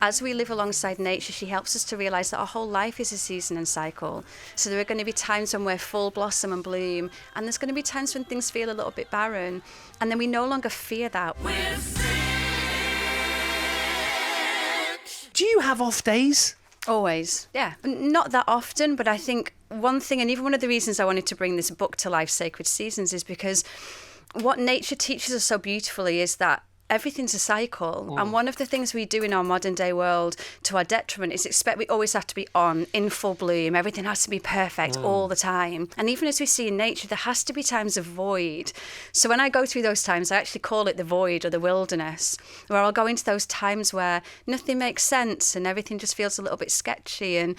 As we live alongside nature, she helps us to realise that our whole life is a season and cycle. So there are going to be times when we're full blossom and bloom, and there's going to be times when things feel a little bit barren. And then we no longer fear that. Do you have off days? Always, yeah. Not that often, but I think one thing, and even one of the reasons I wanted to bring this book to life, Sacred Seasons, is because what nature teaches us so beautifully is that everything's a cycle. And one of the things we do in our modern day world to our detriment is expect we always have to be on, in full bloom. Everything has to be perfect all the time. And even as we see in nature, there has to be times of void. So when I go through those times, I actually call it the void or the wilderness, where I'll go into those times where nothing makes sense and everything just feels a little bit sketchy. And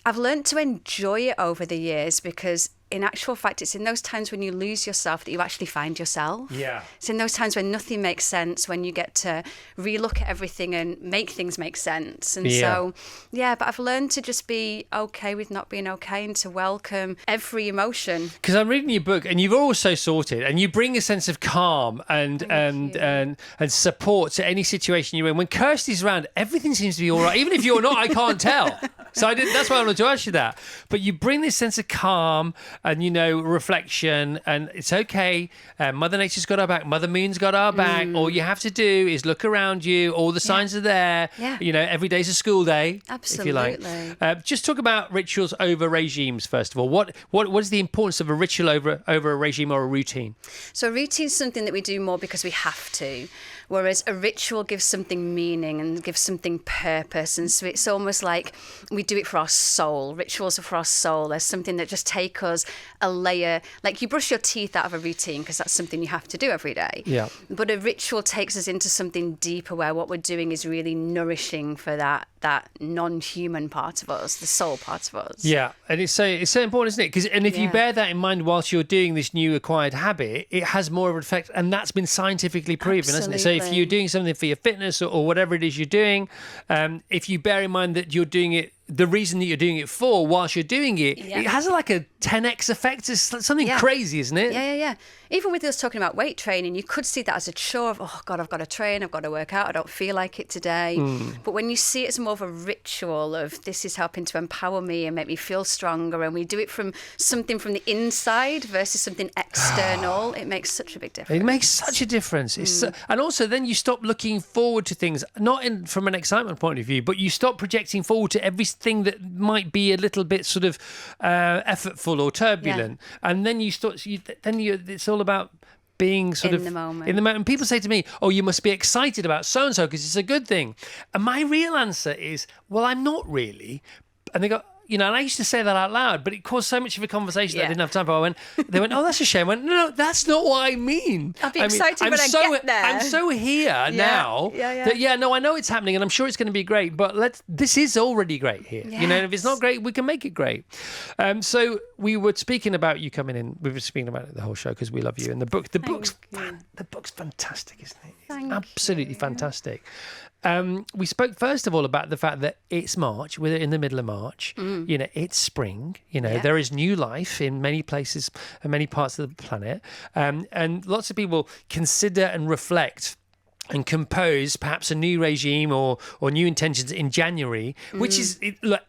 I've learned to enjoy it over the years, because in actual fact, it's in those times when you lose yourself that you actually find yourself. Yeah. It's in those times when nothing makes sense, when you get to relook at everything and make things make sense. And so, but I've learned to just be okay with not being okay and to welcome every emotion. Because I'm reading your book, and you've also sorted, and you bring a sense of calm and support to any situation you're in. When Kirsty's around, everything seems to be all right. Even if you're not, I can't tell. So that's why I wanted to ask you that. But you bring this sense of calm and, reflection, and it's okay. Mother Nature's got our back. Mother Moon's got our back. All you have to do is look around you. All the signs are there. Yeah. Every day's a school day, Absolutely. if you like. Just talk about rituals over regimes, first of all. What is the importance of a ritual over a regime or a routine? So a routine is something that we do more because we have to, whereas a ritual gives something meaning and gives something purpose. And so it's almost like we do it for our soul. Rituals are for our soul. There's something that just take us a layer, like you brush your teeth out of a routine because that's something you have to do every day. Yeah. But a ritual takes us into something deeper where what we're doing is really nourishing for that non-human part of us, the soul part of us. Yeah, and it's so important, isn't it? And if you bear that in mind whilst you're doing this new acquired habit, it has more of an effect, and that's been scientifically proven, hasn't it? So if you're doing something for your fitness or whatever it is you're doing, if you bear in mind that you're doing it, the reason that you're doing it for whilst you're doing it, it has like a 10x effect. It's something crazy, isn't it? Yeah. Even with us talking about weight training, you could see that as a chore of, oh God, I've got to train, I've got to work out, I don't feel like it today. But when you see it as more of a ritual of this is helping to empower me and make me feel stronger, and we do it from something from the inside versus something external, it makes such a big difference. It makes such a difference. And also then you stop looking forward to things, not from an excitement point of view, but you stop projecting forward to everything that might be a little bit sort of effortful or turbulent. And then it's all about being sort of in the moment. And people say to me, oh, you must be excited about so-and-so because it's a good thing. And my real answer is, well, I'm not really. And they go, and I used to say that out loud, but it caused so much of a conversation that I didn't have time for. They went, oh, that's a shame. I went, no, that's not what I mean. I'll be excited when I get there. I'm so here now that, I know it's happening and I'm sure it's going to be great, but this is already great here. Yes. If it's not great, we can make it great. So we were speaking about you coming in. We were speaking about it the whole show because we love you. And the book's fantastic, isn't it? It's absolutely fantastic. We spoke first of all about the fact that it's March, we're in the middle of March, it's spring, there is new life in many places and many parts of the planet. And lots of people consider and reflect and compose perhaps a new regime or new intentions in January, which is,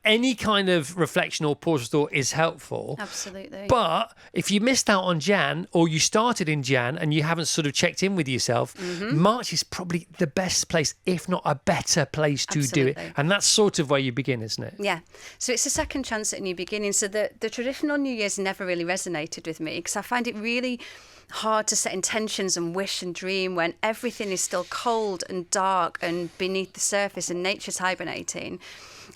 any kind of reflection or pause thought is helpful. Absolutely. But if you missed out on Jan, or you started in Jan and you haven't sort of checked in with yourself, March is probably the best place, if not a better place to do it. And that's sort of where you begin, isn't it? Yeah. So it's a second chance at a new beginning. So the traditional New Year's never really resonated with me because I find it really hard to set intentions and wish and dream when everything is still cold and dark and beneath the surface and nature's hibernating.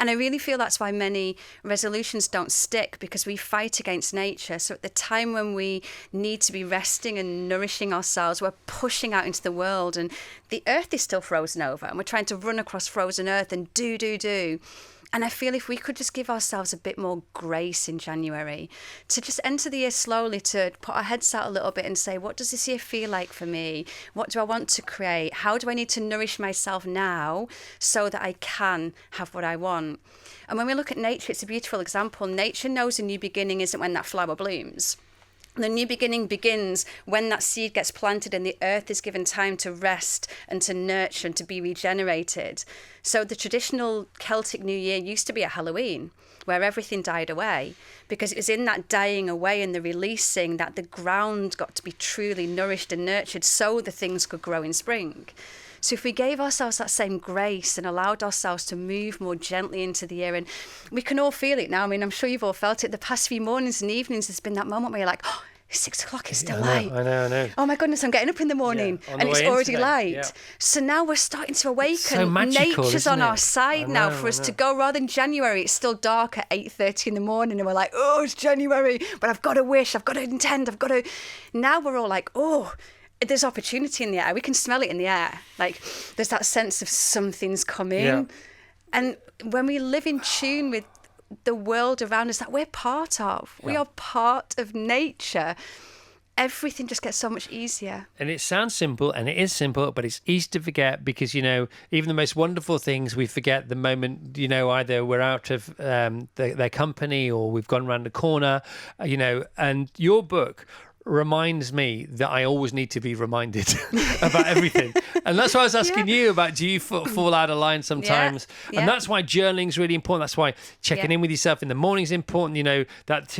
And I really feel that's why many resolutions don't stick, because we fight against nature. So at the time when we need to be resting and nourishing ourselves, we're pushing out into the world and the earth is still frozen over and we're trying to run across frozen earth and do. And I feel if we could just give ourselves a bit more grace in January, to just enter the year slowly, to put our heads out a little bit and say, what does this year feel like for me? What do I want to create? How do I need to nourish myself now so that I can have what I want? And when we look at nature, it's a beautiful example. Nature knows a new beginning isn't when that flower blooms. The new beginning begins when that seed gets planted and the earth is given time to rest and to nurture and to be regenerated. So the traditional Celtic New Year used to be at Halloween, where everything died away, because it was in that dying away and the releasing that the ground got to be truly nourished and nurtured so the things could grow in spring. So if we gave ourselves that same grace and allowed ourselves to move more gently into the year, and we can all feel it now. I mean, I'm sure you've all felt it. The past few mornings and evenings, there's been that moment where you're like, oh, it's 6 o'clock, it's still light. I know. Oh my goodness, I'm getting up in the morning and it's already light. Yeah. So now we're starting to awaken. So magical, nature's on our side now for us to go. Rather than January, it's still dark at 8:30 in the morning and we're like, oh, it's January, but I've got to wish, I've got to intend, I've got to... Now we're all like, oh... There's opportunity in the air. We can smell it in the air. Like there's that sense of something's coming. Yeah. And when we live in tune with the world around us that we're part of, we are part of nature, everything just gets so much easier. And it sounds simple, and it is simple, but it's easy to forget because, even the most wonderful things, we forget the moment, either we're out of their company or we've gone around the corner, and your book reminds me that I always need to be reminded about everything. And that's why I was asking you about, do you fall out of line sometimes? And that's why journaling is really important. That's why checking in with yourself in the morning is important.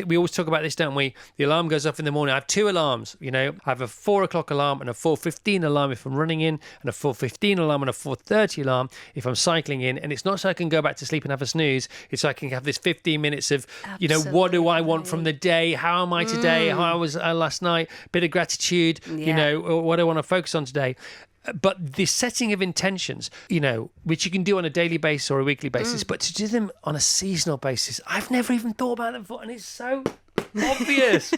We always talk about this, don't we? The alarm goes off in the morning. I have 2 alarms. I have a 4 o'clock alarm and a 4:15 alarm if I'm running in, and a 4:15 alarm and a 4:30 alarm if I'm cycling in. And it's not so I can go back to sleep and have a snooze. It's so I can have this 15 minutes of, what do I want from the day? How am I today? How was I last night? Bit of gratitude, what I want to focus on today. But the setting of intentions, which you can do on a daily basis or a weekly basis, but to do them on a seasonal basis, I've never even thought about it before, and it's so obvious.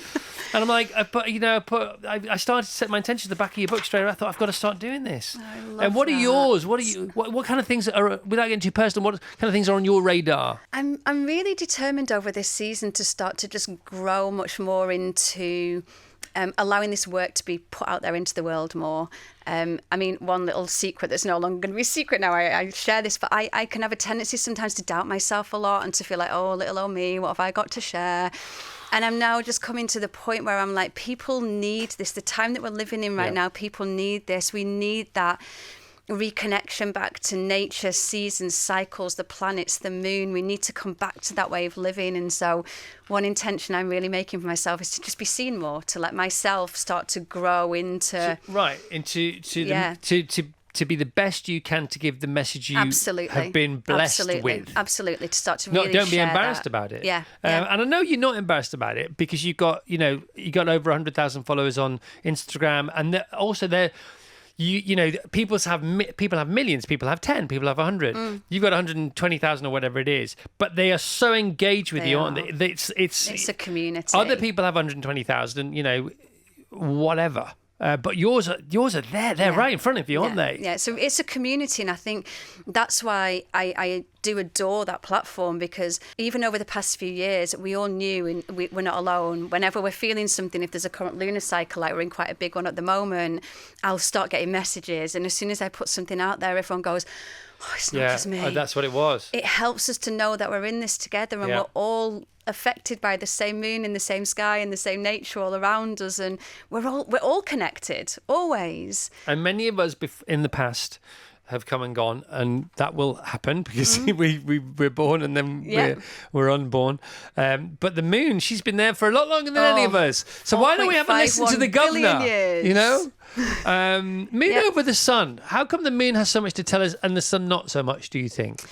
And I'm like, I started to set my intentions at the back of your book straight away. I thought, I've got to start doing this. And what are yours? What kind of things are, without getting too personal, what kind of things are on your radar? I'm really determined over this season to start to just grow much more into allowing this work to be put out there into the world more. One little secret that's no longer going to be a secret now, I share this, but I can have a tendency sometimes to doubt myself a lot and to feel like, oh, little old me, what have I got to share? And I'm now just coming to the point where I'm like, people need this. The time that we're living in right now, people need this. We need that reconnection back to nature, seasons, cycles, the planets, the moon. We need to come back to that way of living. And so one intention I'm really making for myself is to just be seen more, to let myself start to grow into... To be the best you can, to give the message you have been blessed with. Absolutely, to start to really don't be share embarrassed that. About it. Yeah. And I know you're not embarrassed about it because you got over 100,000 followers on Instagram, and also they're... people have millions, people have 10, people have 100. You've got 120,000 or whatever it is, but they are so engaged with you, aren't they? It's a community. Other people have 120,000, whatever. But yours are there. They're right in front of you, aren't they? Yeah, so it's a community, and I think that's why I do adore that platform, because even over the past few years, we all knew, and we're not alone. Whenever we're feeling something, if there's a current lunar cycle, like we're in quite a big one at the moment, I'll start getting messages, and as soon as I put something out there, everyone goes, oh, it's not just me. That's what it was. It helps us to know that we're in this together, and we're all affected by the same moon in the same sky and the same nature all around us, and we're all connected always. And many of us in the past have come and gone, and that will happen because we're born and then we're unborn. But the moon, she's been there for a lot longer than any of us. So why don't we have a listen to the governor? Years. Moon over the sun. How come the moon has so much to tell us and the sun not so much, do you think?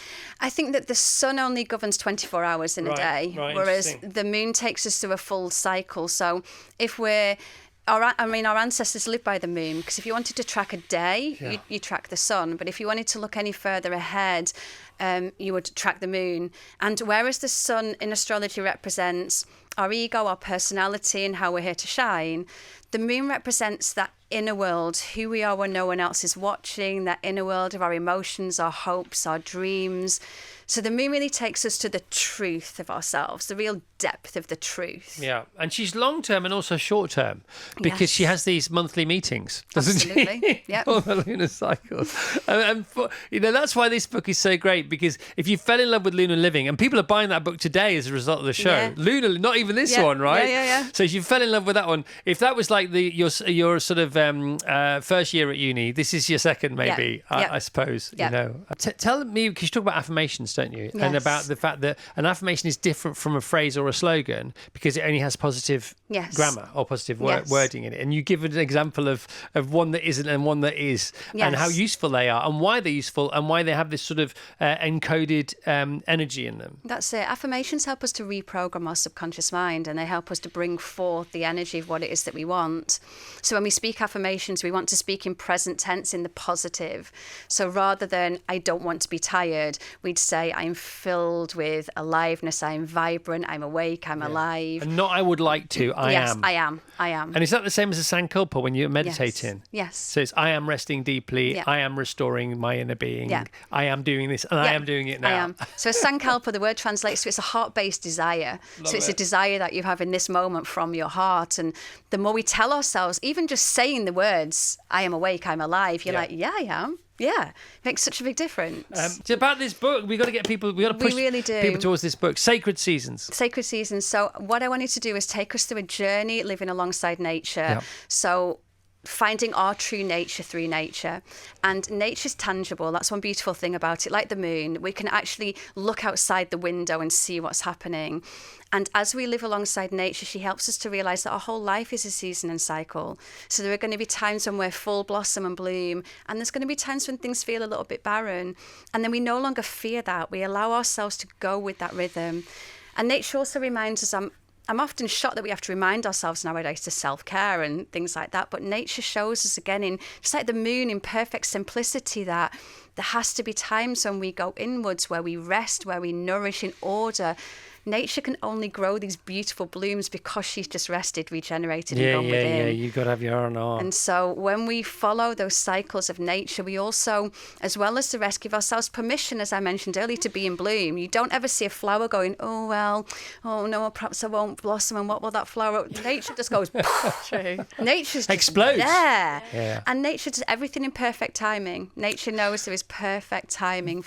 I think that the sun only governs 24 hours in a day, whereas the moon takes us through a full cycle. So if our ancestors lived by the moon, because if you wanted to track a day, you track the sun. But if you wanted to look any further ahead, you would track the moon. And whereas the sun in astrology represents our ego, our personality, and how we're here to shine, the moon represents that inner world, who we are when no one else is watching, that inner world of our emotions, our hopes, our dreams. So the moon really takes us to the truth of ourselves, the real depth of the truth. Yeah, and she's long-term and also short-term because she has these monthly meetings, doesn't she? Yeah. For the lunar cycles. And that's why this book is so great, because if you fell in love with lunar living, and people are buying that book today as a result of the show, lunar, not even this one, right? Yeah. So you fell in love with that one. If that was like your sort of first year at uni, this is your second, maybe. I suppose. You know. Tell me, because you talk about affirmations, don't you? Yes. And about the fact that an affirmation is different from a phrase or a slogan because it only has positive grammar or positive wording in it. And you give an example of one that isn't and one that is, and how useful they are, and why they're useful, and why they have this sort of encoded energy in them. That's it. Affirmations help us to reprogram our subconscious mind, and they help us to bring forth the energy of what it is that we want. So when we speak affirmations, we want to speak in present tense, in the positive. So rather than "I don't want to be tired," we'd say "I'm filled with aliveness, I'm vibrant, I'm awake, I'm alive." And not "I would like to," I am. I am. And is that the same as a sankalpa when you're meditating? Yes. So it's "I am resting deeply, I am restoring my inner being, I am doing this, and I am doing it now." I am. So a sankalpa, the word translates to, it's a heart-based desire. It's a desire that you have in this moment from your heart. And the more we tell ourselves, even just saying the words, "I am awake, I'm alive," you're like, I am. Yeah, it makes such a big difference. It's about this book. We've got to get people, we've got to push people towards this book. Sacred Seasons. Sacred Seasons. So what I wanted to do is take us through a journey living alongside nature. Yeah. So finding our true nature through nature. And nature's tangible. That's one beautiful thing about it. Like the moon, we can actually look outside the window and see what's happening. And as we live alongside nature, she helps us to realise that our whole life is a season and cycle. So there are going to be times when we're full blossom and bloom, and there's going to be times when things feel a little bit barren. And then we no longer fear that. We allow ourselves to go with that rhythm. And nature also reminds us, I'm often shocked that we have to remind ourselves nowadays to self-care and things like that. But nature shows us again, in just like the moon, in perfect simplicity, that there has to be times when we go inwards, where we rest, where we nourish in order. Nature can only grow these beautiful blooms because she's just rested, regenerated, and gone within. Yeah, you've got to have your own art. And so when we follow those cycles of nature, we also, as well as the rest, give ourselves permission, as I mentioned earlier, to be in bloom. You don't ever see a flower going, oh no, perhaps I won't blossom, and what will that flower... Nature just goes... Nature's just explodes. There. Yeah. And nature does everything in perfect timing. Nature knows there is perfect timing